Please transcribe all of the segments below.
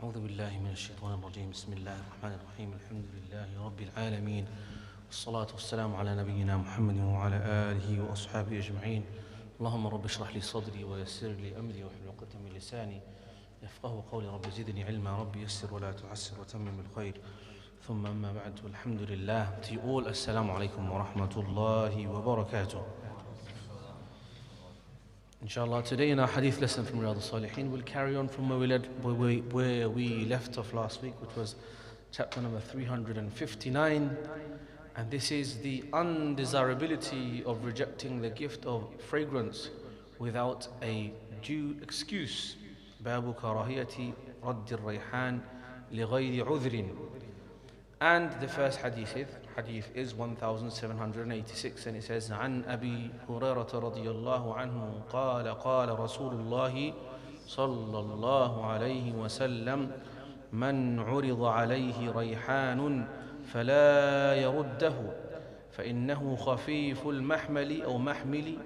أعوذ بالله من الشيطان الرجيم بسم الله الرحمن الرحيم الحمد لله رب العالمين والصلاة والسلام على نبينا محمد وعلى آله وأصحابه أجمعين اللهم رب اشرح لي صدري ويسر لي أمري واحلل عقدة من لساني يفقه قولي رب زدني علما رب يسر ولا تعسر وتمم بالخير ثم أما بعد والحمد لله. To you all, assalamu alaikum wa rahmatullahi wa barakatuh. Inshallah, today in our hadith lesson from Riyadh al-Salihin, we'll carry on from where we left off last week, which was chapter number 359. And this is the undesirability of rejecting the gift of fragrance without a due excuse. باب كراهية رد الريحان لغير عذر. And the first hadith is 1786, and it says عن أبي هريرة رضي الله عنه قال قال رسول الله صلى الله عليه وسلم من عرض عليه ريحان فلا يرده فإنه خفيف المحمل أو محمل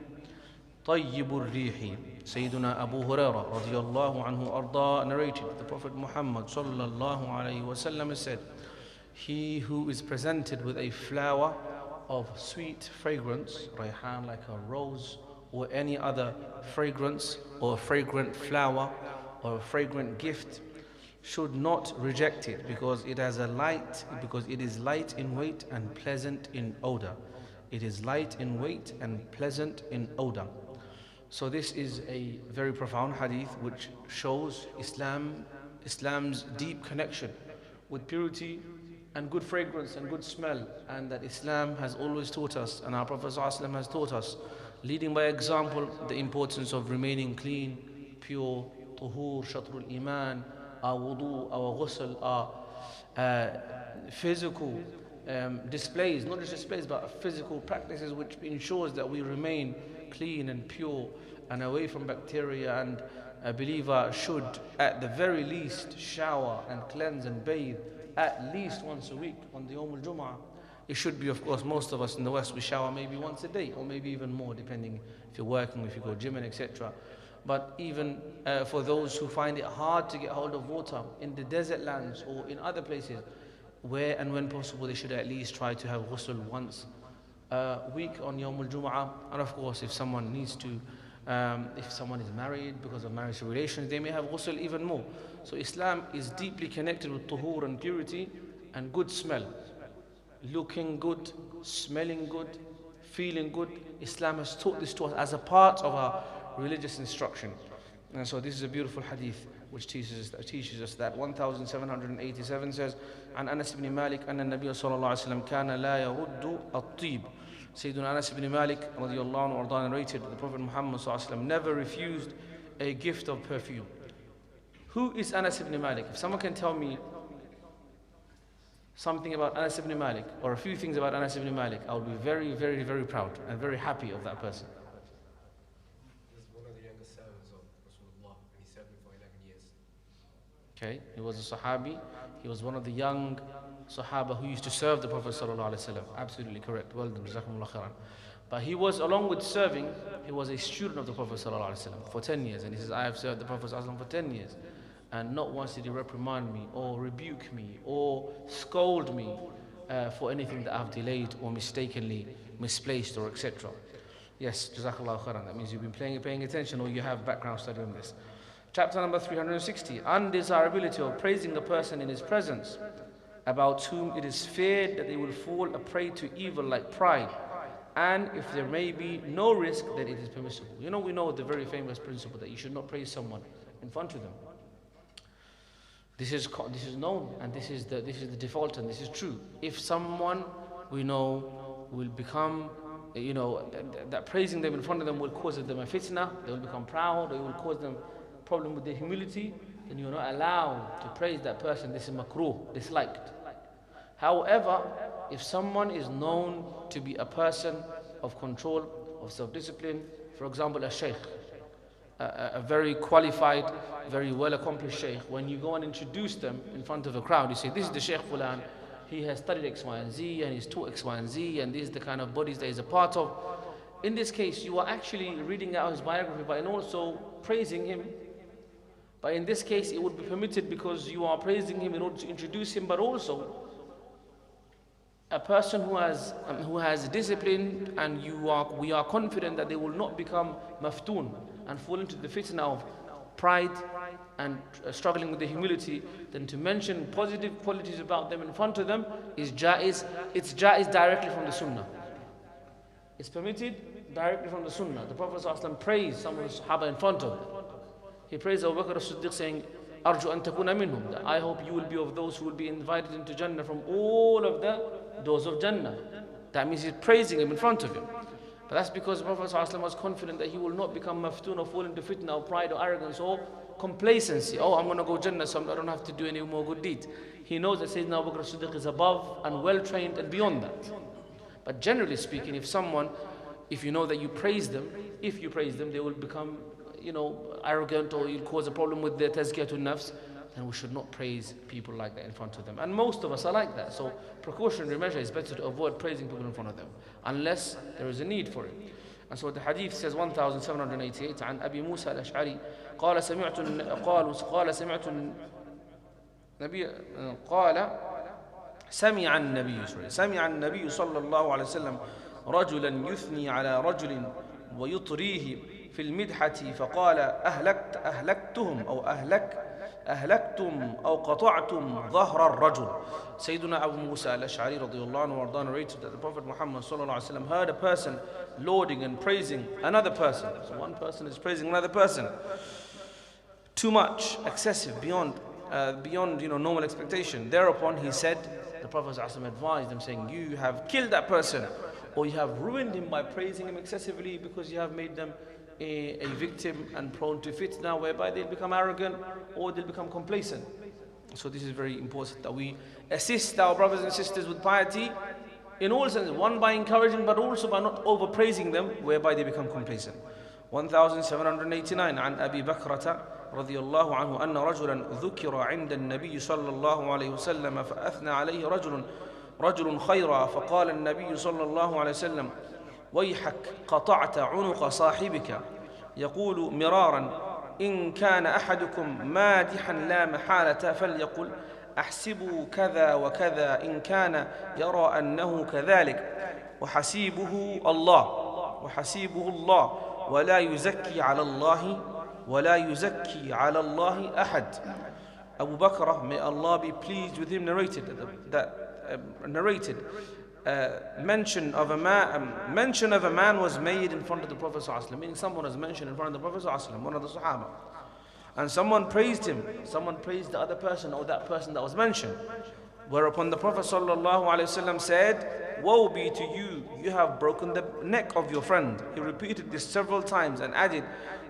طيب الريح. Sayyiduna Abu Hurairah radiyallahu anhu arda narrated, the Prophet Muhammad sallallahu alayhi wa sallam said, he who is presented with a flower of sweet fragrance, rayhan, like a rose, or any other fragrance, or a fragrant flower, or a fragrant gift, should not reject it because it is light in weight and pleasant in odor. It is light in weight and pleasant in odor. So this is a very profound hadith which shows Islam's deep connection with purity and good fragrance and good smell, and that Islam has always taught us, and our Prophet ﷺ has taught us, leading by example, the importance of remaining clean, pure, tuhur, shatrul iman, our wudu, our ghusl, our physical displays, not just displays but physical practices which ensures that we remain clean and pure and away from bacteria. And a believer should at the very least shower and cleanse and bathe at least once a week on the Yawm al-Jum'ah. It should be, of course, most of us in the West, we shower maybe once a day or maybe even more, depending if you're working, if you go gymming, etc. But even for those who find it hard to get hold of water in the desert lands or in other places, where and when possible they should at least try to have ghusl once a week on Yawm al-Jum'ah. And of course, if someone needs to, if someone is married because of marriage relations, they may have ghusl even more. So Islam is deeply connected with tuhur and purity and good smell. Looking good, smelling good, feeling good. Islam has taught this to us as a part of our religious instruction. And so this is a beautiful hadith which teaches us that. 1787 says, عن أنس بن مالك أن النبي صلى الله عليه وسلم كان لا يرد الطيب. Sayyiduna Anas ibn Malik radiyallahu anhu narrated, the Prophet Muhammad sallallahu alaihi wasallam never refused a gift of perfume. Who is Anas ibn Malik? If someone can tell me something about Anas ibn Malik or a few things about Anas ibn Malik, I will be very, very, very proud and very happy of that person. He was one of the youngest servants of Rasulullah, and he served him for 11 years. Okay, he was a Sahabi. He was one of the young Sahaba who used to serve the Prophet sallallahu alaihi wasallam. Absolutely correct. Well done, Jazakumullah khairan. But he was, along with serving, he was a student of the Prophet sallallahu alaihi wasallam for 10 years. And he says, I have served the Prophet sallallahu alaihi wasallam for 10 years. And not once did he reprimand me or rebuke me or scold me for anything that I've delayed or mistakenly misplaced or etc. Yes, Jazakallah khairan. That means you've been paying attention or you have background study on this. Chapter number 360, undesirability of praising a person in his presence, about whom it is feared that they will fall a prey to evil like pride, and if there may be no risk, then it is permissible. We know the very famous principle that you should not praise someone in front of them. This is known, and this is the default, and this is true. If someone we know will become, that praising them in front of them will cause them a fitna, they will become proud, or it will cause them problem with their humility, then you're not allowed to praise that person. This is makruh, disliked. However, if someone is known to be a person of control, of self-discipline, for example, a sheikh, a very qualified, very well-accomplished sheikh, when you go and introduce them in front of a crowd, you say, this is the Sheikh Fulan, he has studied X, Y, and Z, and he's taught X, Y, and Z, and this is the kind of bodies that he's a part of. In this case, you are actually reading out his biography, but and also praising him But in this case, it would be permitted because you are praising him in order to introduce him, but also a person who has discipline, and we are confident that they will not become maftoon and fall into the fitna of pride and struggling with the humility, then to mention positive qualities about them in front of them is jaiz. It's jaiz directly from the sunnah. It's permitted directly from the sunnah. The Prophet ﷺ praised some of the Sahaba in front of them. He praised Abu Bakr as-Siddiq saying, Arju an takuna minhum, that I hope you will be of those who will be invited into Jannah from all of the doors of Jannah. That means he's praising him in front of him. But that's because the Prophet ﷺ was confident that he will not become maftoon or fall into fitna or pride or arrogance or complacency. Oh, I'm going to go Jannah, so I don't have to do any more good deeds. He knows that Sayyidina Abu Bakr as-Siddiq is above and well trained and beyond that. But generally speaking, if you know that you praise them, if you praise them, they will become, arrogant, or you'll cause a problem with their tazkiyatun nafs, then we should not praise people like that in front of them. And most of us are like that. So precautionary measure is better to avoid praising people in front of them, unless there is a need for it. And so the hadith says 1788 عن أبي موسى الأشعري قال سمعت سمع النبي صلى الله عليه وسلم رجلا يثني على رجل ويطريه في المدحة فقال أهلكتم أو قطعتم ظهر الرجل. Sayyiduna Abu Musa al-Ash'ari radiyallahu anhu warda narrated that the Prophet Muhammad sallallahu alaihi wasallam heard a person lauding and praising another person. So one person is praising another person too much, excessive, beyond normal expectation. Thereupon he said, the Prophet ﷺ advised him, saying, you have killed that person, or you have ruined him by praising him excessively, because you have made them a victim and prone to fitna, whereby they'll become arrogant or they'll become complacent. So this is very important that we assist our brothers and sisters with piety in all senses. One, by encouraging, but also by not overpraising them, whereby they become complacent. 1789 عن أبي بكرة رضي الله عنه أن رجلا ذكر عند النبي صلى الله عليه وسلم فأثنى عليه رجل خيرا فقال النبي صلى الله عليه وسلم ويحك قطعت عنق صاحبك يقول مرارا إن كان أحدكم مادحا لا محالة فليقل أحسبه كذا وكذا إن كان يرى أنه كذلك وحسيبه الله ولا يزكي على الله أحد. Abu Bakr, may Allah be pleased with him, narrated mention of a man was made in front of the Prophet ﷺ, meaning someone was mentioned in front of the Prophet ﷺ, one of the Sahaba, and someone praised him, someone praised the other person or that person that was mentioned, whereupon the Prophet ﷺ said, woe be to you, you have broken the neck of your friend. He repeated this several times and added,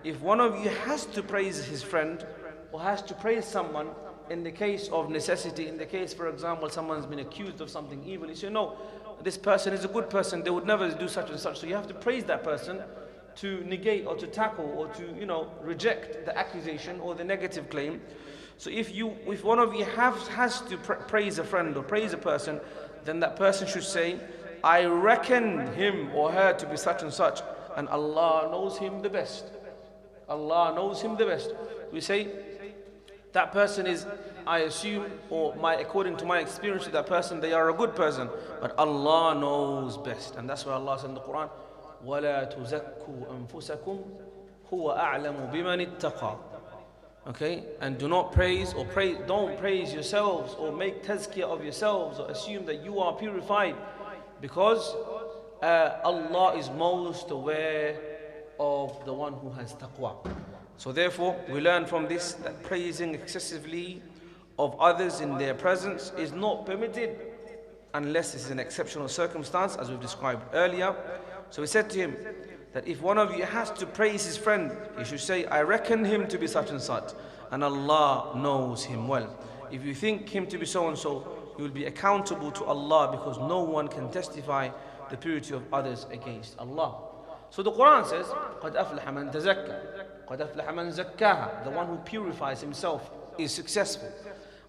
if one of you has to praise his friend or has to praise someone in the case of necessity, in the case, for example, someone's been accused of something evil, you say, no, this person is a good person, they would never do such and such. So you have to praise that person to negate or to tackle or to, reject the accusation or the negative claim. So if one of you has to praise a friend or praise a person, then that person should say, I reckon him or her to be such and such, and Allah knows him the best. Allah knows him the best. We say, that person is, I assume, or according to my experience with that person, they are a good person, but Allah knows best. And that's why Allah said in the Quran, وَلَا تُزَكُّوا أَنفُسَكُمْ هُوَ أَعْلَمُ بِمَنِ اتَّقَى. Okay, and don't praise yourselves or make tazkiyah of yourselves or assume that you are purified, because Allah is most aware of the one who has taqwa. So therefore, we learn from this that praising excessively of others in their presence is not permitted unless it's an exceptional circumstance, as we've described earlier. So we said to him that if one of you has to praise his friend, he should say, I reckon him to be such and such, and Allah knows him well. If you think him to be so and so, you will be accountable to Allah, because no one can testify the purity of others against Allah. So the Quran says, قَدْ أَفْلَحَ مَنْ تَزَكَّى قَدْ أَفْلَحَ مَنْ زَكَّاهَا. The one who purifies himself is successful.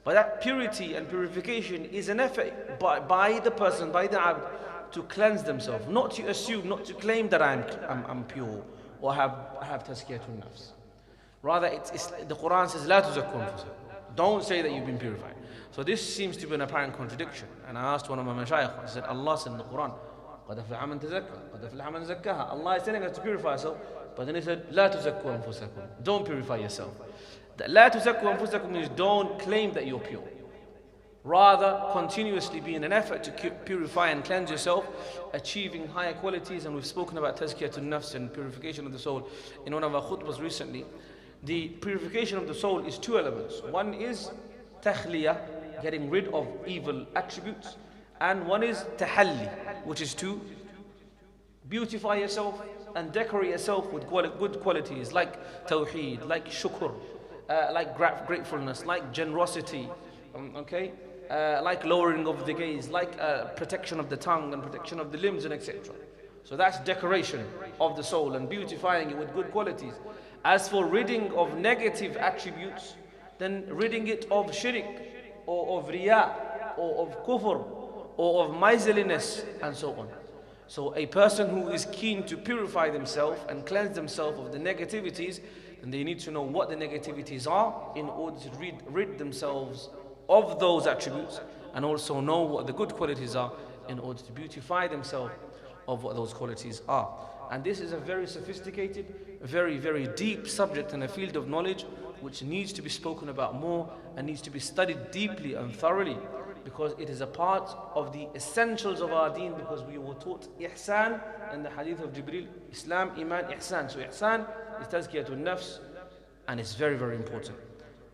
But that purity and purification is an effort by the person, by the abd, to cleanse themselves, not to assume, not to claim that I'm pure or have tazkiyatun nafs. Rather, the Quran says, لا تزكوا أنفسكم. Don't say that you've been purified. So this seems to be an apparent contradiction. And I asked one of my mashayikh, I said, Allah said in the Quran, قَدْ أَفْلَحَ مَنْ تَزَكَّى قَدْ أَفْلَحَ مَنْ زَكَّاهَا. Allah is telling us to purify ourselves, but then He said, لا تزكوا أنفسكم. Don't purify yourself. That لا تزكوا أنفسكم means don't claim that you're pure. Rather, continuously be in an effort to purify and cleanse yourself, achieving higher qualities. And we've spoken about tazkiyatun nafs and purification of the soul in one of our khutbahs recently. The purification of the soul is two elements. One is takhliyah, getting rid of evil attributes, and one is tahalli, which is to beautify yourself and decorate yourself with good qualities like tawheed, like shukr, like gratefulness, like generosity, like lowering of the gaze, like protection of the tongue and protection of the limbs and etc. So that's decoration of the soul and beautifying it with good qualities. As for ridding of negative attributes, then ridding it of shirk or of riya or of kufr or of miserliness and so on. So a person who is keen to purify themselves and cleanse themselves of the negativities, then they need to know what the negativities are in order to rid themselves of those attributes, and also know what the good qualities are in order to beautify themselves of what those qualities are. And this is a very sophisticated, very, very deep subject and a field of knowledge which needs to be spoken about more and needs to be studied deeply and thoroughly, because it is a part of the essentials of our deen, because we were taught ihsan in the hadith of Jibril, Islam, Iman, ihsan. So ihsan is tazkiyatun nafs, and it's very, very important.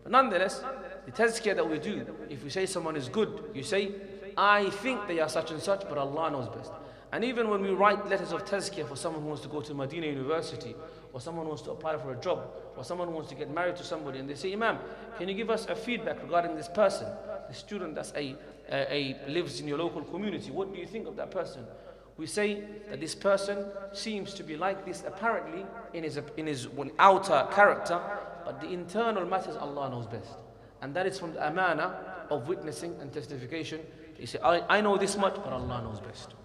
But nonetheless, the tazkiyah that we do, if we say someone is good, you say, I think they are such and such, but Allah knows best. And even when we write letters of tazkiyah for someone who wants to go to Medina University, or someone who wants to apply for a job, or someone who wants to get married to somebody, and they say, Imam, can you give us a feedback regarding this person, the student that's lives in your local community? What do you think of that person? We say that this person seems to be like this apparently in his outer character, but the internal matters Allah knows best. And that is from the amana of witnessing and testification. You say, I know this much, but Allah knows best.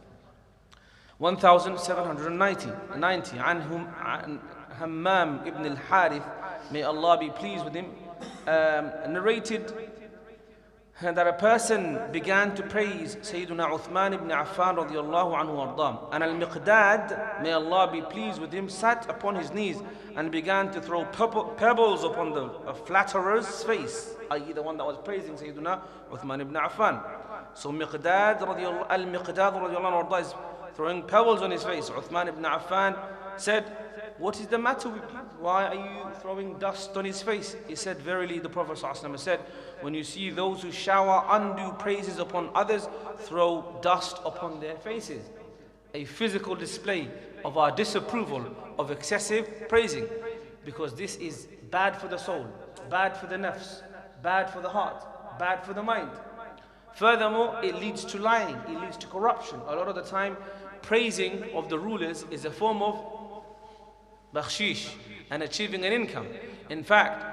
1790 عن Hammam ibn al-Harith, may Allah be pleased with him, narrated that a person began to praise Sayyiduna Uthman ibn Affan radiyallahu anhu ardam. And al-Miqdad, may Allah be pleased with him, sat upon his knees and began to throw pebbles upon the flatterer's face, i.e. the one that was praising Sayyiduna Uthman ibn Affan. So al-Miqdad radiyallahu anhu is throwing pebbles on his face. Uthman ibn Affan said, what is the matter with you? Why are you throwing dust on his face? He said, verily the Prophet ﷺ said, when you see those who shower undue praises upon others, throw dust upon their faces. A physical display of our disapproval of excessive praising, because this is bad for the soul, bad for the nafs, bad for the heart, bad for the mind. Furthermore, it leads to lying, it leads to corruption. A lot of the time, praising of the rulers is a form of bakhshish and achieving an income. In fact,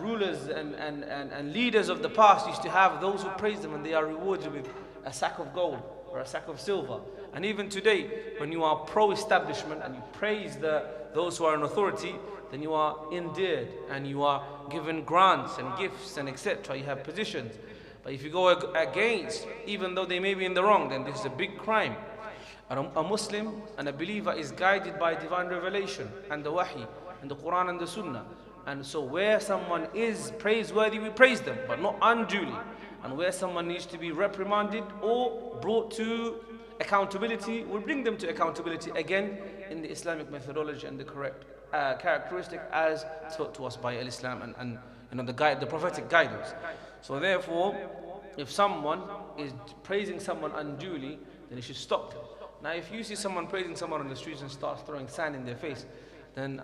rulers and leaders of the past used to have those who praise them, and they are rewarded with a sack of gold or a sack of silver. And even today, when you are pro-establishment and you praise those who are in authority, then you are endeared and you are given grants and gifts and etc. You have positions. But if you go against, even though they may be in the wrong, then this is a big crime. A Muslim and a believer is guided by divine revelation and the wahi and the Quran and the Sunnah. And so where someone is praiseworthy, we praise them, but not unduly. And where someone needs to be reprimanded or brought to accountability, we'll bring them to accountability again in the Islamic methodology and the correct characteristic as taught to us by Islam and the prophetic guidance. So therefore, if someone is praising someone unduly, then he should stop them. Now, if you see someone praising someone on the streets and starts throwing sand in their face, then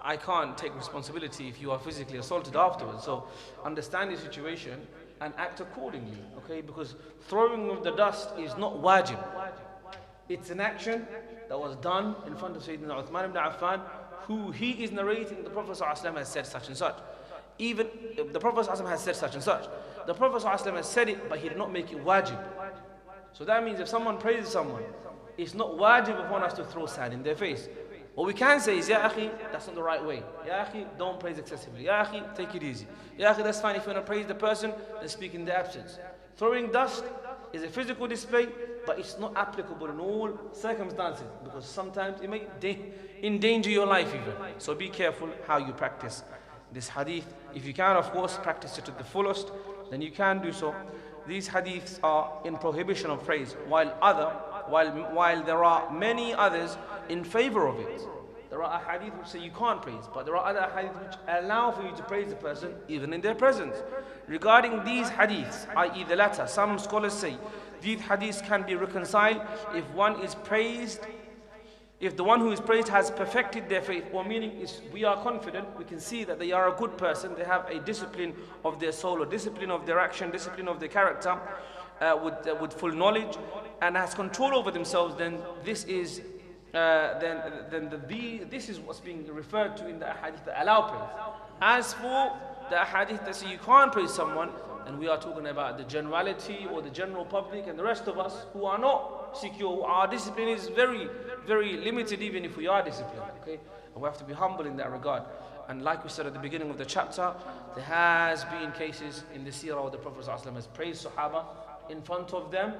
I can't take responsibility if you are physically assaulted afterwards. So understand the situation and act accordingly, okay? Because throwing of the dust is not wajib. It's an action that was done in front of Sayyidina Uthman ibn Affan, who he is narrating the Prophet ﷺ has said such and such. Even the Prophet ﷺ has said such and such. The Prophet ﷺ has said it, but he did not make it wajib. So that means if someone praises someone, it's not wajib upon us to throw sand in their face. What we can say is, Ya akhi, that's not the right way. Ya akhi, don't praise excessively. Ya akhi, take it easy. Ya akhi, that's fine. If you want to praise the person, then speak in the absence. Throwing dust is a physical display, but it's not applicable in all circumstances, because sometimes it may endanger your life even. So be careful how you practice this hadith. If you can, of course, practice it to the fullest, then you can do so. These hadiths are in prohibition of praise, while there are many others in favor of it. There are hadith which say you can't praise, but there are other hadith which allow for you to praise the person even in their presence. Regarding these hadiths, i.e. the latter, some scholars say these hadiths can be reconciled if the one who is praised has perfected their faith, or meaning is we are confident, we can see that they are a good person, they have a discipline of their soul, or discipline of their action, discipline of their character, with full knowledge, and has control over themselves, then this is this is what's being referred to in the hadith that allow praise. As for the hadith that say you can't praise someone, and we are talking about the generality or the general public and the rest of us who are not secure, our discipline is very, very limited, even if we are disciplined. Okay, and we have to be humble in that regard. And like we said at the beginning of the chapter, there has been cases in the seerah where the Prophet ﷺ has praised Sahaba in front of them.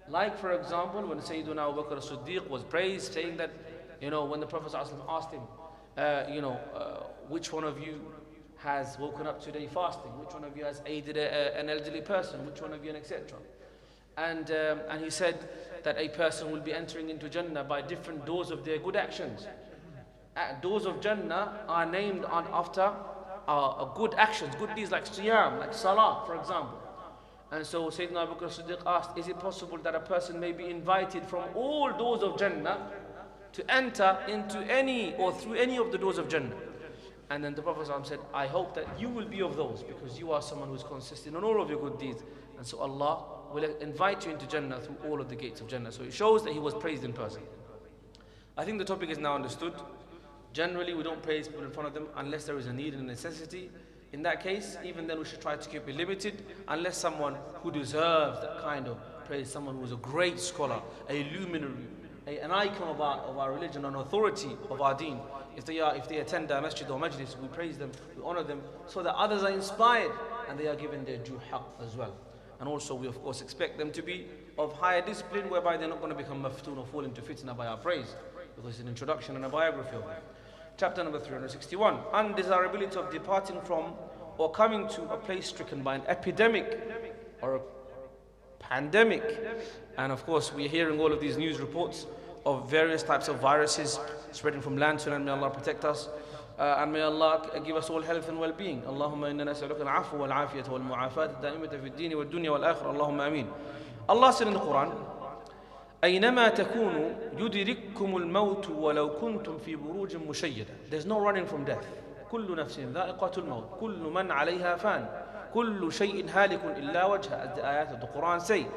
Like, for example, when Sayyiduna Abu Bakr as-Siddiq was praised, saying that, when the Prophet ﷺ asked him, which one of you has woken up today fasting? Which one of you has aided an elderly person? Which one of you, and etc. And he said that a person will be entering into Jannah by different doors of their good actions. Doors of Jannah are named after good actions, good deeds like Siyam, like Salah, for example. And so Sayyidina Abu Bakr as-Siddiq asked, is it possible that a person may be invited from all doors of Jannah to enter into any or through any of the doors of Jannah? And then the Prophet said, I hope that you will be of those, because you are someone who is consistent in all of your good deeds. And so Allah will invite you into Jannah through all of the gates of Jannah. So it shows that he was praised in person. I think the topic is now understood. Generally, we don't praise people in front of them unless there is a need and a necessity. In that case, even then we should try to keep it limited, unless someone who deserves that kind of praise, someone who is a great scholar, a luminary, an icon of our religion, an authority of our deen. If they attend a masjid or majlis, we praise them, we honor them, so that others are inspired and they are given their due haqq as well. And also we of course expect them to be of higher discipline, whereby they're not going to become maftoon or fall into fitna by our praise, because it's an introduction and a biography of them. Chapter number 361, undesirability of departing from or coming to a place stricken by an epidemic or a pandemic. And of course we are hearing all of these news reports of various types of viruses spreading from land to land. May Allah protect us, and may Allah give us all health and well-being. Allahumma inna nas'aluka al-'afwa wal-'afiyata wal-mu'afata ad-da'imata fi ad-din wad-dunya wal-akhirah. Allahumma ameen. Allah said in the Quran, أينما تكونوا يدرككم الموت ولو كنتم في بروج مشيدة. There's no running from death. كل نفس ذائقة الموت كل من عليها فان كل شيء هالك إلا وجهه, as the ayat of the Quran say.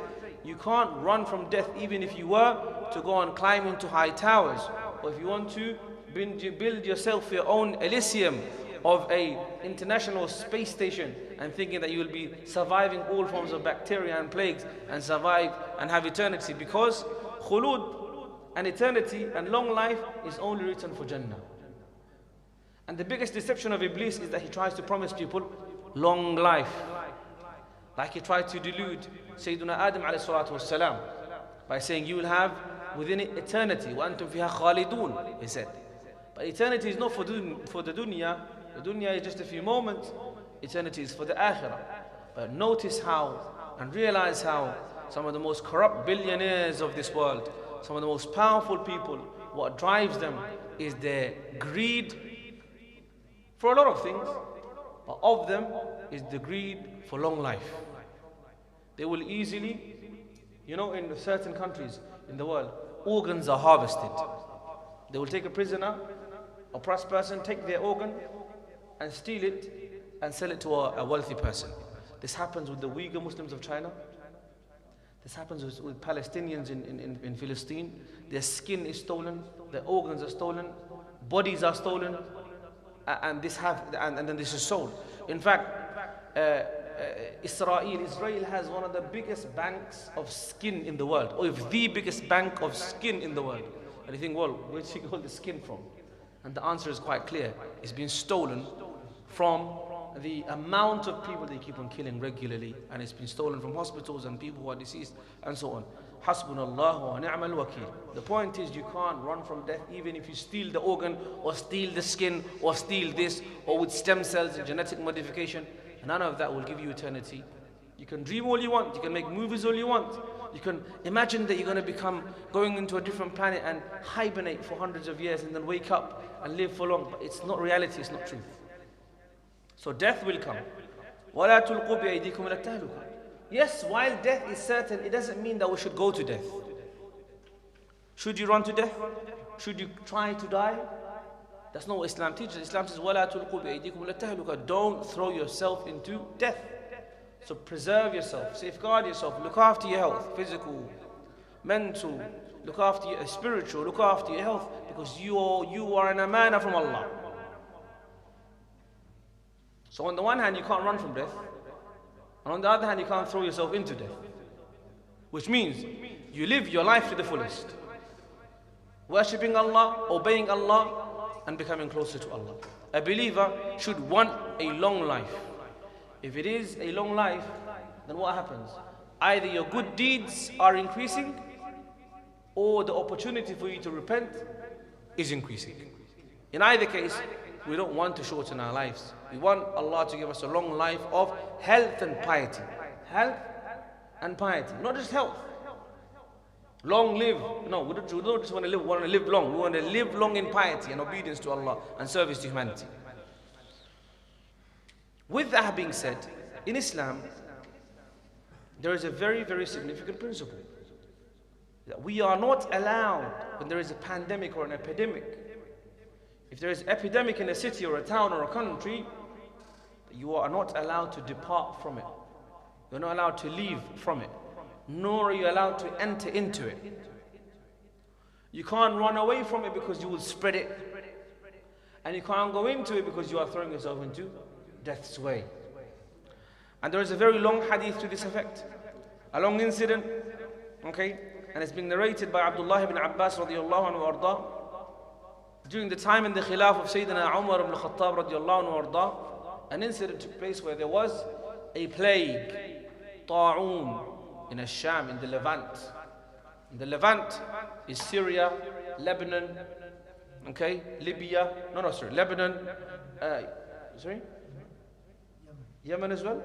You can't run from death, even if you were to go and climb into high towers, or if you want to build yourself your own Elysium of a international space station, and thinking that you will be surviving all forms of bacteria and plagues and survive and have eternity, because khulud and eternity and long life is only written for Jannah. And the biggest deception of Iblis is that he tries to promise people long life, like he tried to delude Sayyiduna Adam alayhi salatu wassalam by saying you will have within it eternity. وَأَنْتُمْ فِيهَا خَالِدُونَ, he said. But eternity is not for the dunya. The dunya is just a few moments. Eternity is for the akhirah. But notice how and realize how some of the most corrupt billionaires of this world, some of the most powerful people, what drives them is their greed for a lot of things, but of them is the greed for long life. They will easily, in certain countries in the world, organs are harvested. They will take a prisoner, a oppressed person, take their organ and steal it and sell it to a wealthy person. This happens with the Uyghur Muslims of China. This happens with Palestinians in Palestine. Their skin is stolen, their organs are stolen, bodies are stolen, and then this is sold. In fact, Israel has one of the biggest banks of skin in the world, or if the biggest bank of skin in the world. And you think, well, where did he get the skin from? And the answer is quite clear. It's been stolen from the amount of people they keep on killing regularly, and it's been stolen from hospitals and people who are deceased and so on. Hasbunallah wa ni'mal wakil. The point is, you can't run from death even if you steal the organ or steal the skin or steal this, or with stem cells and genetic modification. None of that will give you eternity. You can dream all you want, you can make movies all you want, you can imagine that you're going to become going into a different planet and hibernate for hundreds of years and then wake up and live for long, but it's not reality, it's not truth. So death will come. وَلَا تُلْقُوا بِأَيْدِيكُمْ إِلَى التَّهْلُكَةِ. Yes, while death is certain, it doesn't mean that we should go to death. Should you run to death? Should you try to die? That's not what Islam teaches. Islam says, وَلَا تُلْقُوا بِأَيْدِيكُمْ إِلَى التَّهْلُكَةِ. Don't throw yourself into death. So preserve yourself, safeguard yourself, look after your health, physical, mental, look after your spiritual, look after your health, because you are an amana from Allah. So on the one hand, you can't run from death, and on the other hand, you can't throw yourself into death. Which means you live your life to the fullest, worshipping Allah, obeying Allah, and becoming closer to Allah. A believer should want a long life. If it is a long life, then what happens? Either your good deeds are increasing, or the opportunity for you to repent is increasing. In either case, we don't want to shorten our lives. We want Allah to give us a long life of health and piety. Health and piety, not just health. Long live. No, we don't just want to live long. We want to live long in piety and obedience to Allah and service to humanity. With that being said, in Islam, there is a very, very significant principle. That we are not allowed, when there is a pandemic or an epidemic, if there is an epidemic in a city or a town or a country, you are not allowed to depart from it. You're not allowed to leave from it. Nor are you allowed to enter into it. You can't run away from it because you will spread it. And you can't go into it because you are throwing yourself into death's way. And there is a very long hadith to this effect. A long incident, okay? And it's been narrated by Abdullah ibn Abbas radiallahu anhu arda. During the time in the khilaf of Sayyidina Umar ibn Khattab radiallahu anhu arda, an incident took place where there was a plague, ta'un, in Sham, in the Levant. And the Levant is Syria, Lebanon, okay, Libya, Lebanon, Yemen as well?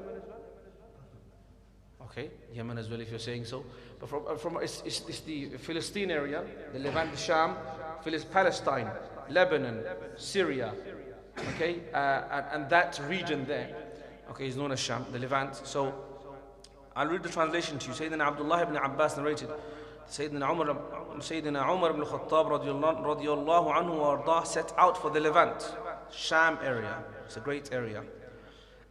Okay, Yemen as well if you're saying so. But it's the Philistine area, the Levant, Sham, Palestine, Lebanon, Syria, okay, and that region there, okay, is known as Sham, the Levant. So I'll read the translation to you. Sayyidina Abdullah ibn Abbas narrated, Sayyidina Umar ibn Khattab radiallahu anhu ardah set out for the Levant, Sham area. It's a great area.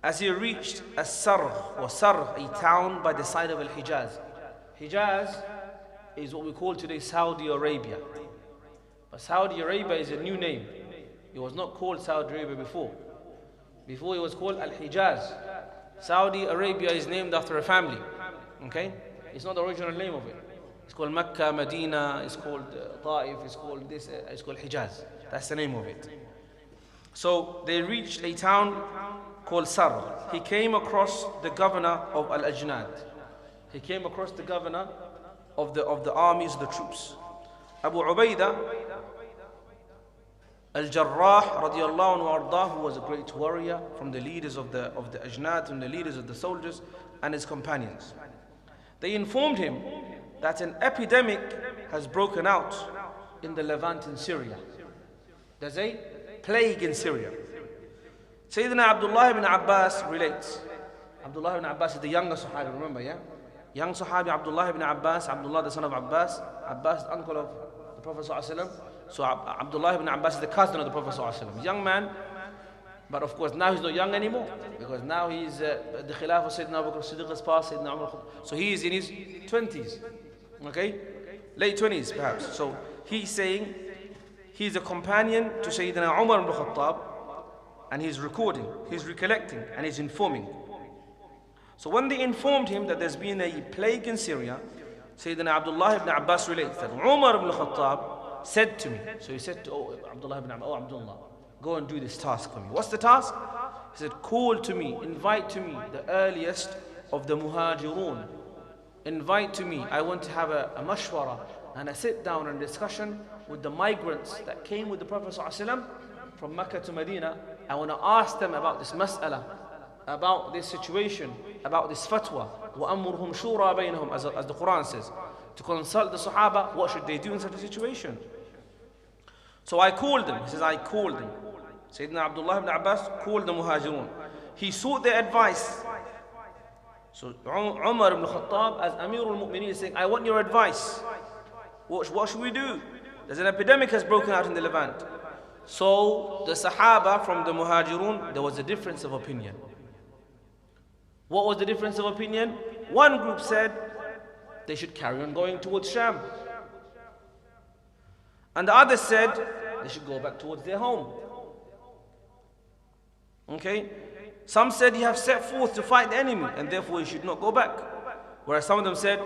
As he reached Sarh, a town by the side of Al-Hijaz. Hijaz is what we call today Saudi Arabia. But Saudi Arabia is a new name. It was not called Saudi Arabia before. Before it was called Al-Hijaz. Saudi Arabia is named after a family. Okay? It's not the original name of it. It's called Mecca, Medina, it's called Ta'if, it's called this, it's called Hijaz. That's the name of it. So they reached a town called Sarh. He came across the governor of Al-Ajnad. He came across the governor of the armies, the troops. Abu Ubaidah Al-Jarrah radiallahu anhu ardah, who was a great warrior from the leaders of the Ajnad, from the leaders of the soldiers and his companions. They informed him that an epidemic has broken out in the Levant in Syria. There's a plague in Syria. Sayyidina Abdullah ibn Abbas relates. Abdullah ibn Abbas is the younger Sahabi, remember, yeah? Young Sahabi Abdullah ibn Abbas, Abdullah the son of Abbas, Abbas the uncle of the Prophet ﷺ. So Abdullah ibn Abbas is the cousin of the Prophet ﷺ. Young man, but of course now he's not young anymore, because now he's the Khilaf of Sayyidina Abu Bakr Siddiq has passed, Sayyidina Umar. So he is in his 20s, okay? Late 20s perhaps. So he's saying he's a companion to Sayyidina Umar ibn Khattab, and he's recording, he's recollecting, and he's informing. So when they informed him that there's been a plague in Syria, Sayyidina Abdullah ibn Abbas relates that Umar ibn Khattab said to me, so he said to Abdullah ibn Amr, oh Abdullah, go and do this task for me. What's the task? He said, call to me, invite to me the earliest of the muhajirun. Invite to me, I want to have a mashwara and a sit down and discussion with the migrants that came with the Prophet ﷺ from Mecca to Medina. I want to ask them about this mas'ala, about this situation, about this fatwa. وَأَمُرْهُمْ شُورَى بَيْنَهُمْ, as the Quran says. To consult the Sahaba, what should they do in such a situation? So I called them. He says, I called them. Sayyidina Abdullah ibn Abbas called the Muhajirun. He sought their advice. So Umar ibn Khattab, as Amirul Mu'mineen, is saying, I want your advice. What should we do? There's an epidemic has broken out in the Levant. So the Sahaba from the Muhajirun, there was a difference of opinion. What was the difference of opinion? One group said they should carry on going towards Sham. And the others said they should go back towards their home. Okay? Some said you have set forth to fight the enemy and therefore you should not go back. Whereas some of them said,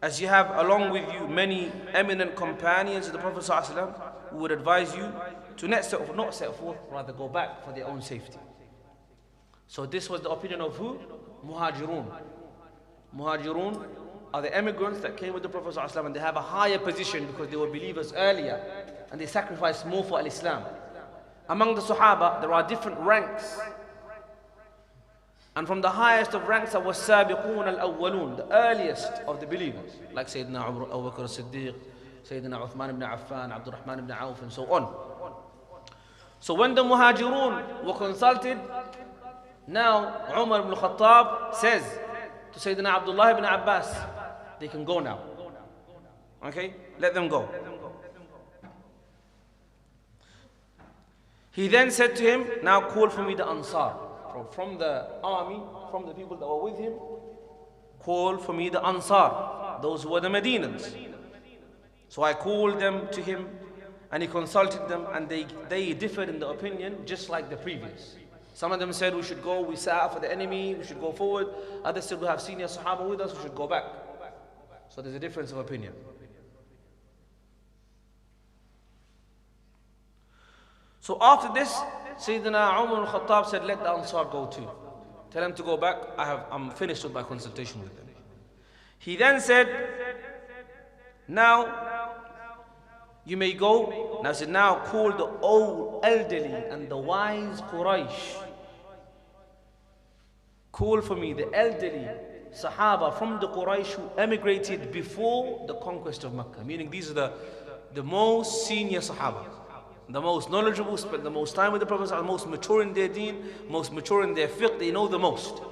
as you have along with you many eminent companions of the Prophet ﷺ, who would advise you to not set forth, rather go back for their own safety. So this was the opinion of who? Muhajirun. Muhajirun are the emigrants that came with the Prophet ﷺ, and they have a higher position because they were believers earlier and they sacrificed more for Islam. Among the Sahaba, there are different ranks. And from the highest of ranks are was-sabiqun al-awwalun, the earliest of the believers, like Sayyidina Abu Bakr as-Siddiq, Sayyidina Uthman ibn Affan, Abdul Rahman ibn Auf, and so on. So when the Muhajirun were consulted, now Umar ibn Khattab says to Sayyidina Abdullah ibn Abbas, they can go now. Okay? Let them go. He then said to him, now call for me the Ansar. From the army, from the people that were with him, call for me the Ansar, those who were the Medinans. So I called them to him and he consulted them, and they differed in the opinion just like the previous. Some of them said we should go, we set out for the enemy, we should go forward. Others said we have senior Sahaba with us, we should go back. So there's a difference of opinion. So after this, Sayyidina Umar al-Khattab said, let the Ansar go too. Tell them to go back, I'm finished with my consultation with them. He then said, now you may go. Now he said, now call the old, elderly and the wise Quraysh. Call for me the elderly Sahaba from the Quraysh who emigrated before the conquest of Mecca. Meaning these are the most senior Sahaba. The most knowledgeable, spent the most time with the Prophet, are most mature in their deen, most mature in their fiqh, they know the most. He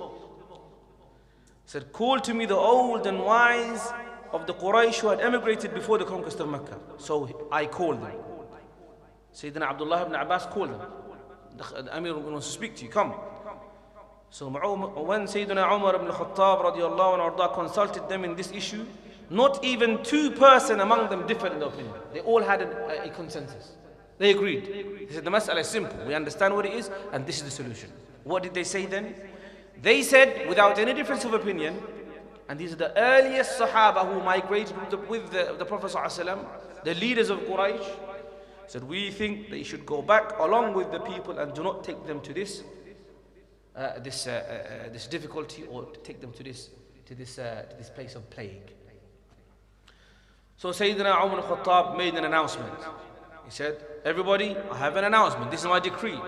said, call to me the old and wise of the Quraysh who had emigrated before the conquest of Mecca. So I called them. Sayyidina Abdullah ibn Abbas called them. The Amir wants to speak to you, come. So when Sayyidina Umar ibn Khattab radiallahu anhu consulted them in this issue, not even two persons among them differed in their opinion. They all had a consensus. They agreed. He said, the mas'ala is simple. We understand what it is, and this is the solution. What did they say then? They said, without any difference of opinion, and these are the earliest Sahaba who migrated with the Prophet ﷺ, the leaders of Quraysh, said, we think they should go back along with the people and do not take them to this difficulty, or take them to this place of plague. So Sayyidina Umar al-Khattab made an announcement. He said, everybody, I have an announcement. This is my decree.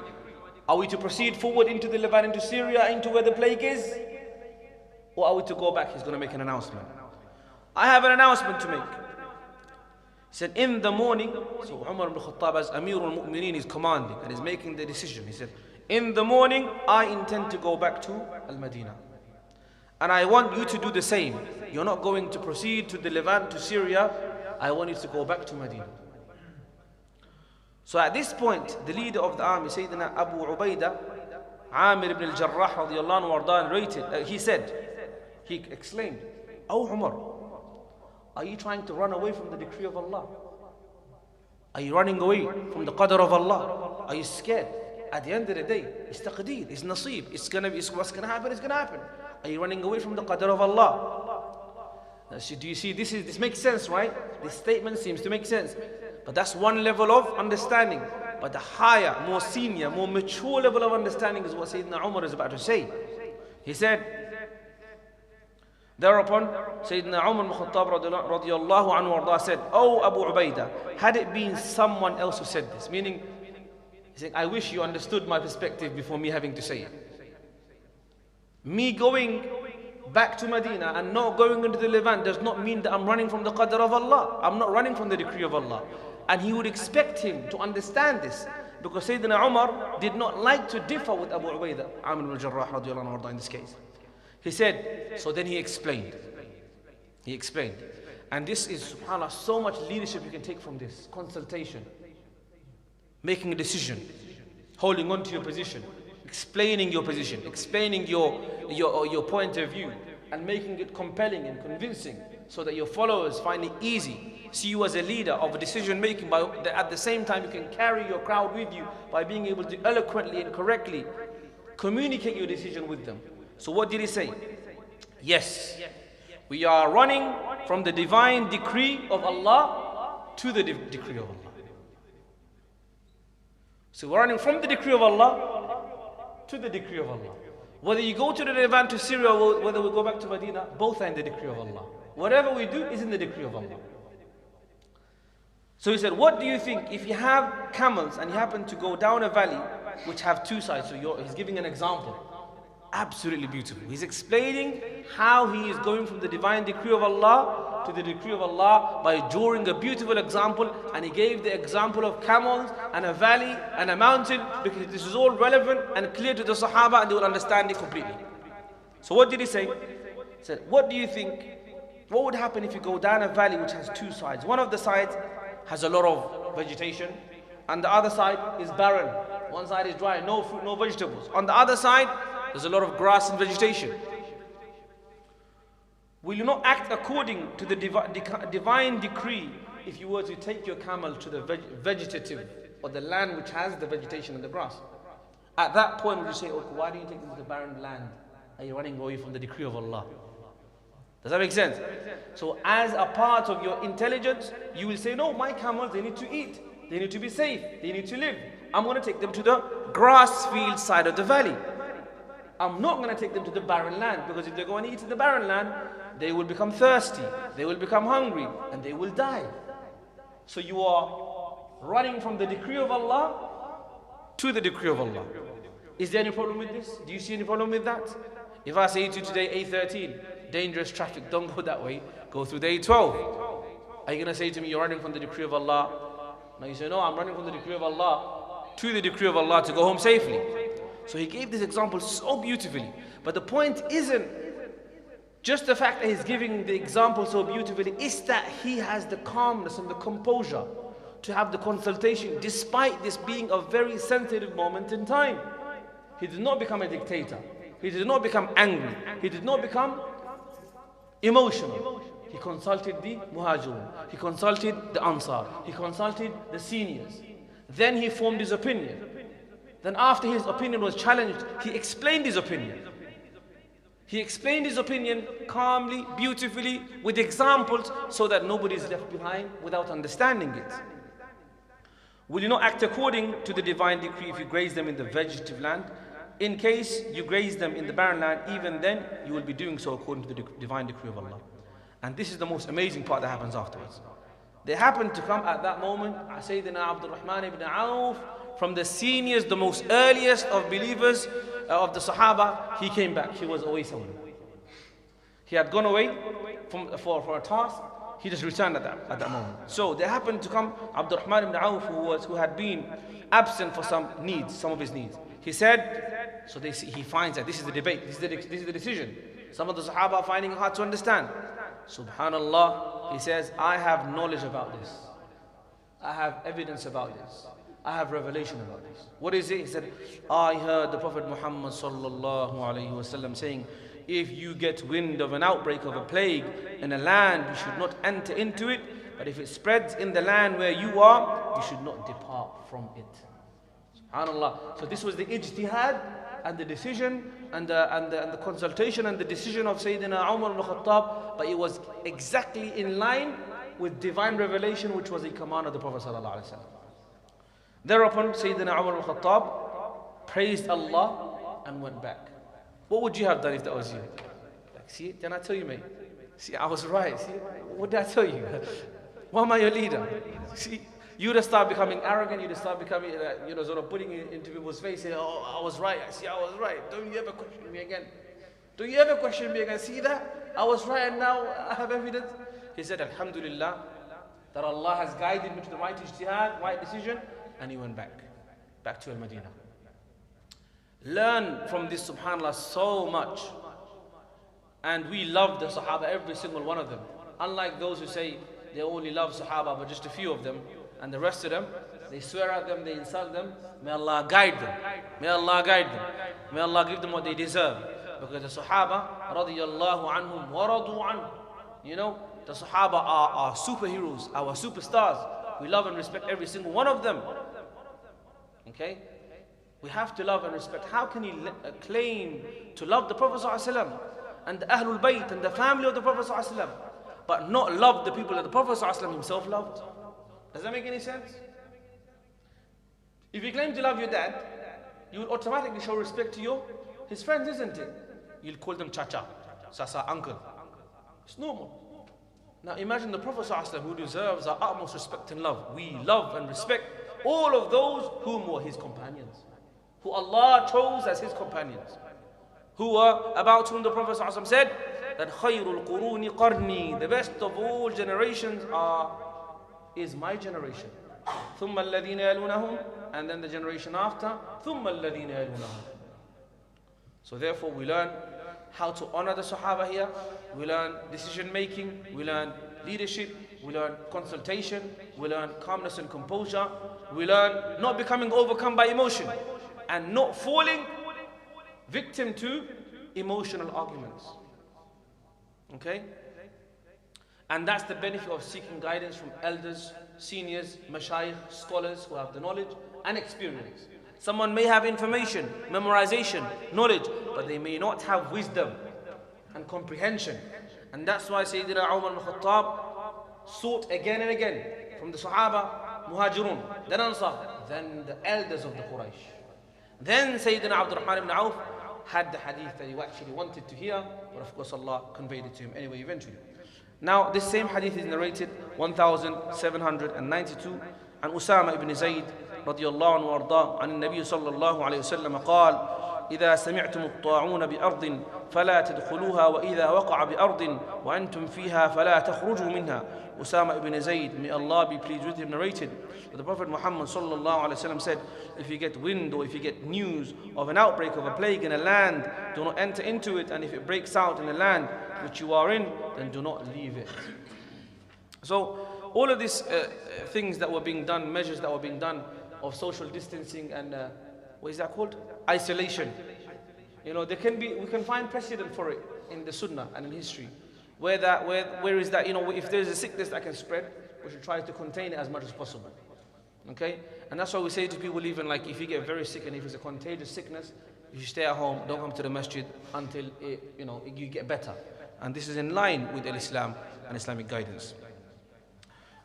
Are we to proceed forward into the Levant, into Syria, into where the plague is? Or are we to go back? He's going to make an announcement. I have an announcement to make. He said, in the morning, so Umar ibn Khattab as Amirul Mu'mineen is commanding and is making the decision. He said, in the morning, I intend to go back to Al-Madinah. And I want you to do the same. You're not going to proceed to the Levant, to Syria. I want you to go back to Medina. So at this point, the leader of the army, Sayyidina Abu Ubaidah, Amir ibn al-Jarrah radiallahu anhu, narrated, he exclaimed, Oh Umar, are you trying to run away from the decree of Allah? Are you running away from the qadr of Allah? Are you scared? At the end of the day, it's taqdeer, it's nasib, it's what's going to happen, it's going to happen. Are you running away from the qadr of Allah? Do you see, this makes sense, right? This statement seems to make sense. But that's one level of understanding. But the higher, more senior, more mature level of understanding is what Sayyidina Umar is about to say. He said, thereupon, Sayyidina Umar ibn Khattab radiyallahu anhu said, "Oh Abu Ubaidah, had it been someone else who said this," meaning, he's saying, I wish you understood my perspective before me having to say it. Me going back to Medina and not going into the Levant does not mean that I'm running from the qadr of Allah. I'm not running from the decree of Allah. And he would expect him to understand this, because Sayyidina Umar did not like to differ with Abu Ubaidah, Amir ibn al-Jarrah radiyallahu anhu in this case. He said, so then he explained. He explained. And this is, subhanAllah, so much leadership you can take from this. Consultation, making a decision, holding on to your position, explaining your position, explaining your point of view, and making it compelling and convincing so that your followers find it easy. See you as a leader of decision making, at the same time you can carry your crowd with you by being able to eloquently and correctly communicate your decision with them. So what did he say? Yes, we are running from the divine decree of Allah to the decree of Allah. So we're running from the decree of Allah to the decree of Allah. Whether you go to the Levant, to Syria, or whether we go back to Medina, both are in the decree of Allah. Whatever we do is in the decree of Allah. So he said, what do you think if you have camels and you happen to go down a valley which have two sides? So he's giving an example. Absolutely beautiful. He's explaining how he is going from the divine decree of Allah to the decree of Allah by drawing a beautiful example, and he gave the example of camels and a valley and a mountain, because this is all relevant and clear to the Sahaba and they will understand it completely. So what did he say? He said, what do you think, what would happen if you go down a valley which has two sides? One of the sides has a lot of vegetation and the other side is barren. One side is dry, no fruit, no vegetables. On the other side, there's a lot of grass and vegetation. Will you not act according to the divine decree if you were to take your camel to the vegetative, or the land which has the vegetation and the grass? At that point, would you say, okay, why do you take them to the barren land? Are you running away from the decree of Allah? Does that make sense? So as a part of your intelligence, you will say, no, my camels, they need to eat. They need to be safe. They need to live. I'm going to take them to the grass field side of the valley. I'm not going to take them to the barren land, because if they go and eat in the barren land, they will become thirsty, they will become hungry, and they will die. So you are running from the decree of Allah to the decree of Allah. Is there any problem with this? Do you see any problem with that? If I say to you today, A13, dangerous traffic, don't go that way, go through the A12. Are you going to say to me, you're running from the decree of Allah? No, you say, no, I'm running from the decree of Allah to the decree of Allah to go home safely. So he gave this example so beautifully. But the point isn't just the fact that he's giving the example so beautifully, it's that he has the calmness and the composure to have the consultation despite this being a very sensitive moment in time. He did not become a dictator. He did not become angry. He did not become emotional. He consulted the Muhajirun. He consulted the Ansar. He consulted the seniors. Then he formed his opinion. Then after his opinion was challenged, he explained his opinion. He explained his opinion calmly, beautifully, with examples, so that nobody is left behind without understanding it. Will you not act according to the divine decree if you graze them in the vegetative land? In case you graze them in the barren land, even then you will be doing so according to the divine decree of Allah. And this is the most amazing part that happens afterwards. They happened to come at that moment, Sayyidina Abdul Rahman ibn Auf, from the seniors, the most earliest of believers of the Sahaba. He came back. He was away somewhere. He had gone away for a task. He just returned at that moment. So they happened to come Abdul Rahman ibn Auf, who had been absent for some of his needs. He said, so he finds that this is the debate, this is the decision. Some of the Sahaba are finding it hard to understand. Subhanallah, he says, I have knowledge about this. I have evidence about this. I have revelation about this. What is it? He said, I heard the Prophet Muhammad sallallahu alayhi wasallam saying, if you get wind of an outbreak of a plague in a land, you should not enter into it. But if it spreads in the land where you are, you should not depart from it. SubhanAllah. So this was the ijtihad and the decision and the consultation and the decision of Sayyidina Umar ibn Khattab, but it was exactly in line with divine revelation, which was a command of the Prophet sallallahu alaihi wasallam. Thereupon Sayyidina Umar ibn Khattab praised Allah and went back. What would you have done if that was you? Like, see, didn't I tell you, mate? See, I was right. See, what did I tell you? Why am I your leader? See, you'd have started becoming arrogant. You'd have started becoming, sort of putting it into people's face, saying, "Oh, I was right. See, I was right. Don't you ever question me again? Don't you ever question me again? See that? I was right, and now I have evidence." He said, "Alhamdulillah, that Allah has guided me to the right ijtihad, right decision," and he went back to Al-Madinah. Learn from this, subhanAllah, so much. And we love the Sahaba, every single one of them. Unlike those who say they only love Sahaba, but just a few of them, and the rest of them, they swear at them, they insult them. May Allah guide them. May Allah guide them. May Allah give them what they deserve. Because the Sahaba, radiyallahu anhum, wa radu anhum. The Sahaba are our superheroes, our superstars. We love and respect every single one of them. Okay? We have to love and respect. How can he claim to love the Prophet ﷺ and the Ahlul Bayt and the family of the Prophet ﷺ, but not love the people that the Prophet ﷺ himself loved? Does that make any sense? If you claim to love your dad, you will automatically show respect to his friends, isn't it? You'll call them Chacha, Sasa, uncle. It's normal. Now imagine the Prophet ﷺ, who deserves our utmost respect and love. We love and respect all of those whom were his companions, who Allah chose as his companions, who were about whom the Prophet ﷺ said that خَيْرُ الْقُرُونِ قَرْنِي, the best of all generations is my generation. ثُمَّ الَّذِينَ يَلُونَهُمْ, and then the generation after, ثُمَّ الَّذِينَ يَلُونَهُمْ. So therefore we learn how to honor the Sahaba here, we learn decision making, we learn leadership, we learn consultation, we learn calmness and composure, we learn not becoming overcome by emotion and not falling victim to emotional arguments. Okay? And that's the benefit of seeking guidance from elders, seniors, mashayikh, scholars who have the knowledge and experience. Someone may have information, memorization, knowledge, but they may not have wisdom and comprehension. And that's why Sayyidina Umar ibn Khattab sought again and again from the Sahaba, Muhajirun, then Ansar, then the elders of the Quraysh. Then Sayyidina Abdul Rahman ibn Auf had the hadith that he actually wanted to hear, but of course Allah conveyed it to him anyway eventually. Now this same hadith is narrated 1792 عن أسامة بن زيد رضي الله عنه وارضاه عن النبي صلى الله عليه وسلم قال إذا سمعتم الطاعون بأرض فلا تدخلوها وإذا وقع بأرض وأنتم فيها فلا تخرجوا منها. Usama ibn Zayd, may Allah be pleased with him, narrated that the Prophet Muhammad sallallahu alaihi wasallam said, if you get wind or if you get news of an outbreak of a plague in a land, do not enter into it, and if it breaks out in a land which you are in, then do not leave it. So all of these things that were being done, measures that were being done of social distancing and what is that called? Isolation. We can find precedent for it in the Sunnah and in history. Where is that, if there's a sickness that can spread, we should try to contain it as much as possible. Okay? And that's why we say to people, even like if you get very sick and if it's a contagious sickness, you should stay at home, don't come to the masjid until you get better. And this is in line with Islam and Islamic guidance.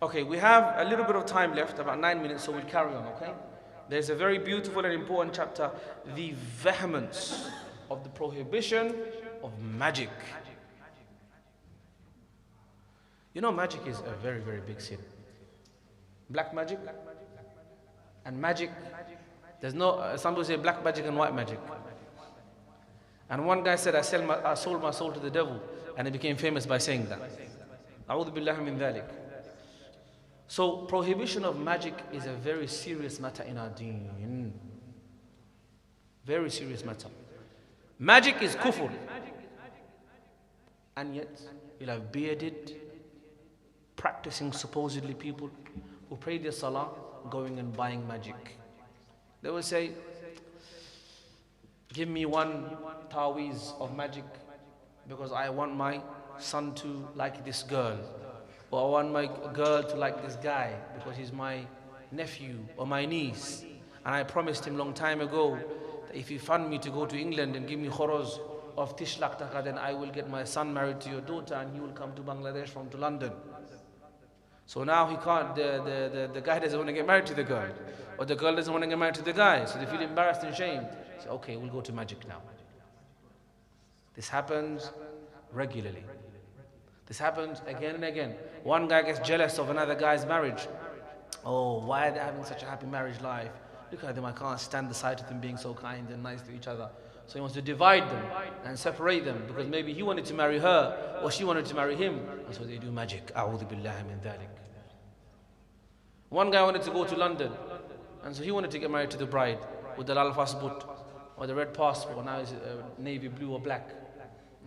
Okay, we have a little bit of time left, about 9 minutes, so we'll carry on, okay? There's a very beautiful and important chapter, the vehemence of the prohibition of magic. Magic is a very, very big sin. Black magic and magic. There's some people say black magic and white magic. And one guy said, I sold my soul to the devil, and he became famous by saying that. A'udhu billahi min dhalik. So prohibition of magic is a very serious matter in our deen. Very serious matter. Magic is kufr. And yet, you'll have bearded, practicing supposedly people who pray their salah going and buying magic. They will say, give me one taweez of magic because I want my son to like this girl, or I want my girl to like this guy because he's my nephew or my niece, and I promised him long time ago that if you fund me to go to England and give me khoros of 30 lakh taka, then I will get my son married to your daughter and he will come to Bangladesh from to London. So now he can't, the guy doesn't want to get married to the girl, or the girl doesn't want to get married to the guy, so they feel embarrassed and shamed. So okay, we'll go to magic now. This happens regularly. This happens again and again. One guy gets jealous of another guy's marriage. Oh, why are they having such a happy marriage life? Look at them, I can't stand the sight of them being so kind and nice to each other. So he wants to divide them and separate them, because maybe he wanted to marry her or she wanted to marry him. And so they do magic. A'udhu billahi min dhalik. One guy wanted to go to London, and so he wanted to get married to the bride with the lal passport or the red passport. Now it's navy blue or black.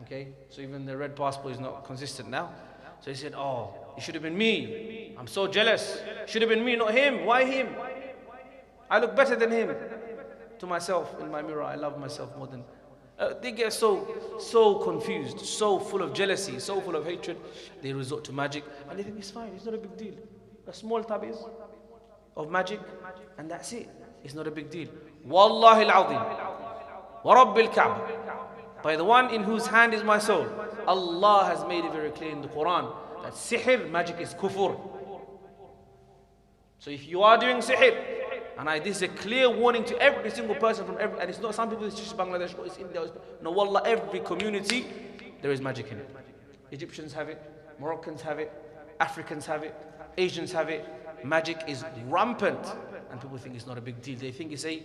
Okay, so even the red passport is not consistent now. So he said, oh, it should have been me. I'm so jealous. Should have been me, not him. Why him? I look better than him. To myself in my mirror, I love myself more than... they get so confused, so full of jealousy, so full of hatred. They resort to magic and they think it's fine, it's not a big deal. A small tabiz of magic and that's it. It's not a big deal. Wallahi al-azim. Wa rabbil Ka'bah. By the one in whose hand is my soul, Allah has made it very clear in the Quran that sihr, magic, is kufr. So if you are doing sihr, and this is a clear warning to every single person from every, and it's not some people, it's just Bangladesh, or it's India, no, wallah, every community, there is magic in it. Egyptians have it, Moroccans have it, Africans have it, Asians have it. Magic is rampant, and people think it's not a big deal. They think it's a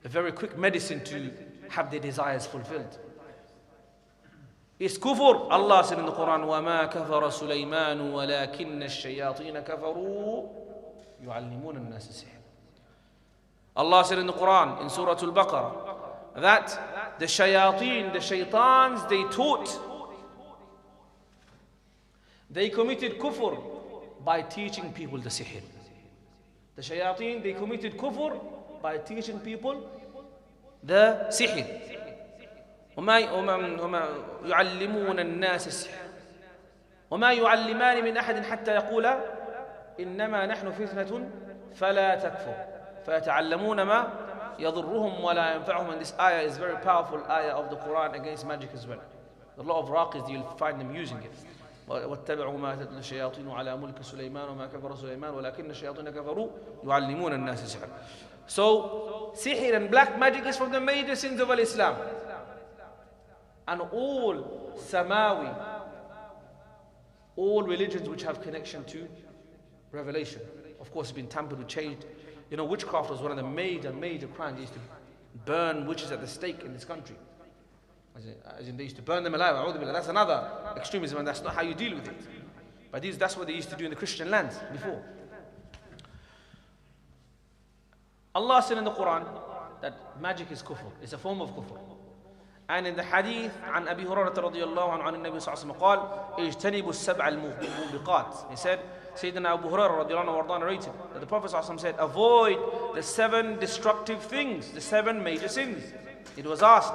very quick medicine to have their desires fulfilled. It's kufr. Allah said in the Quran, وَمَا كَفَرَ سُلَيْمَانُ وَلَكِنَّ الشَّيَاطِينَ كَفَرُوا يُعَلِّمُونَ النَّاسَ السِّحْرَ. Allah said in the Quran, in Surah Al-Baqarah, that the shayateen, the shaitans, they taught, they committed kufr by teaching people the sihr. The shayateen, they committed kufr by teaching people the sihr. وما يعلمون الناس السحر وما يعلمان من أحد حتى يقولا إنما نحن فتنة فلا تكفر فيتعلمون ما يضرهم ولا ينفعهم. And this ayah is very powerful ayah of the Quran against magic as well. A lot of raqis, you'll find them using it. واتبعوا ما تتلو الشياطين على ملك سليمان وما كفر سليمان ولكن الشياطين كفروا يعلمون الناس السحر. So sihr and black magic is from the major sins of Islam. And all Samawi, all religions which have connection to revelation, of course, have been tampered with, changed. You know, witchcraft was one of the major crimes. They used to burn witches at the stake in this country. As in they used to burn them alive. That's another extremism, and that's not how you deal with it. But that's what they used to do in the Christian lands before. Allah said in the Quran that magic is kufr. It's a form of kufr. And in the hadith, عن أبي هريرة رضي الله عنه عن النبي صلى الله عليه وسلم قال اجتنبوا السبع الموبقات. He said, Sayyidina Abu Hurairah رضي الله عنه وارضاه narrated that the Prophet صلى الله عليه وسلم said, avoid the 7 destructive things, the 7 major sins. It was asked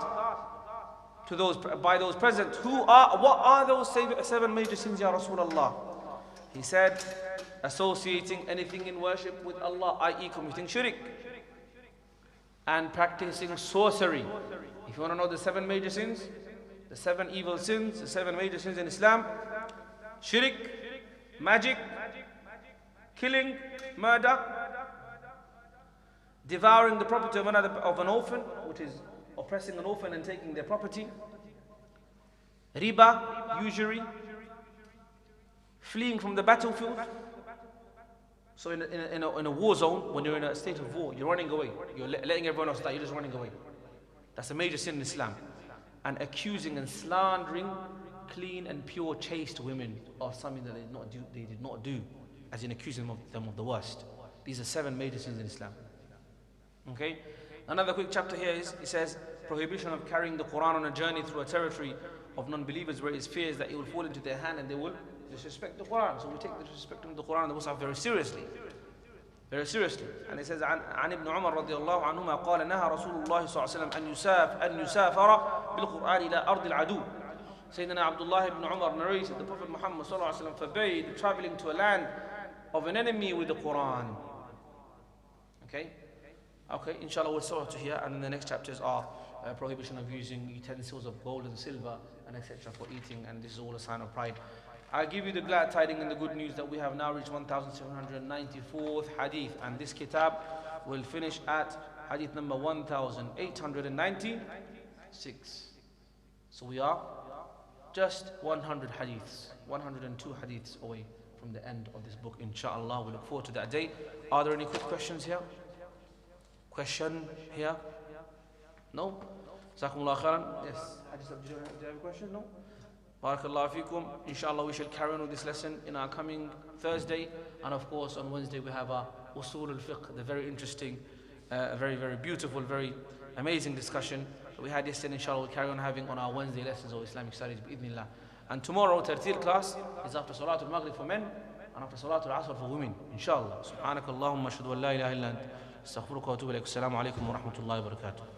to by those present, what are those 7 major sins, Ya Rasulullah? He said, associating anything in worship with Allah, i.e. committing shirk, and practicing sorcery. If you want to know the 7 major sins, the 7 evil sins, the 7 major sins in Islam: shirk, magic, killing, murder, devouring the property of an orphan, which is oppressing an orphan and taking their property, riba, usury, fleeing from the battlefield. So in a war zone, when you're in a state of war, you're running away. You're letting everyone else die, you're just running away. That's a major sin in Islam. And accusing and slandering clean and pure, chaste women of something that they did not do, as in accusing them of the worst. These are 7 major sins in Islam. Okay? Another quick chapter here is, it says, prohibition of carrying the Quran on a journey through a territory of non-believers where it fears that it will fall into their hand and they will disrespect the Quran. So we take the disrespect of the Quran and the Mus'haf very seriously. Very seriously. And it says, عن ابن عمر رضي الله عنهما قال نهى رسول الله صلى الله عليه وسلم أن يسافر بالقرآن إلى أرض العدو. Sayyidina Abdullah ibn Umar narrated the Prophet Muhammad صلى الله عليه وسلم forbade traveling to a land of an enemy with the Quran. Okay? Okay, inshallah we'll start to here, and then the next chapters are prohibition of using utensils of gold and silver and etc. for eating, and this is all a sign of pride. I give you the glad tidings and the good news that we have now reached 1794th hadith, and this kitab will finish at hadith number 1896. So we are just 100 hadiths, 102 hadiths away from the end of this book, inshallah. We look forward to that day. Are there any quick questions here? Question here? No? Jazakumullah khairan. Yes. Do you have a question? No? Barakallahu feekum. Inshallah we shall carry on with this lesson in our coming Thursday, and of course on Wednesday we have our usul al-fiqh, the very interesting, very, very beautiful, very amazing discussion that we had yesterday. Inshallah we'll carry on having on our Wednesday lessons of Islamic studies bi'idhnillah. And tomorrow Tartil class is after Salatul Maghrib for men and after Salatul Asr for women, inshallah. Subhanakallahumma ashhadu an la ilaha illa ant astaghfiruka wa atubu ilaik. Assalamu alaikum wa rahmatullahi wa barakatuh.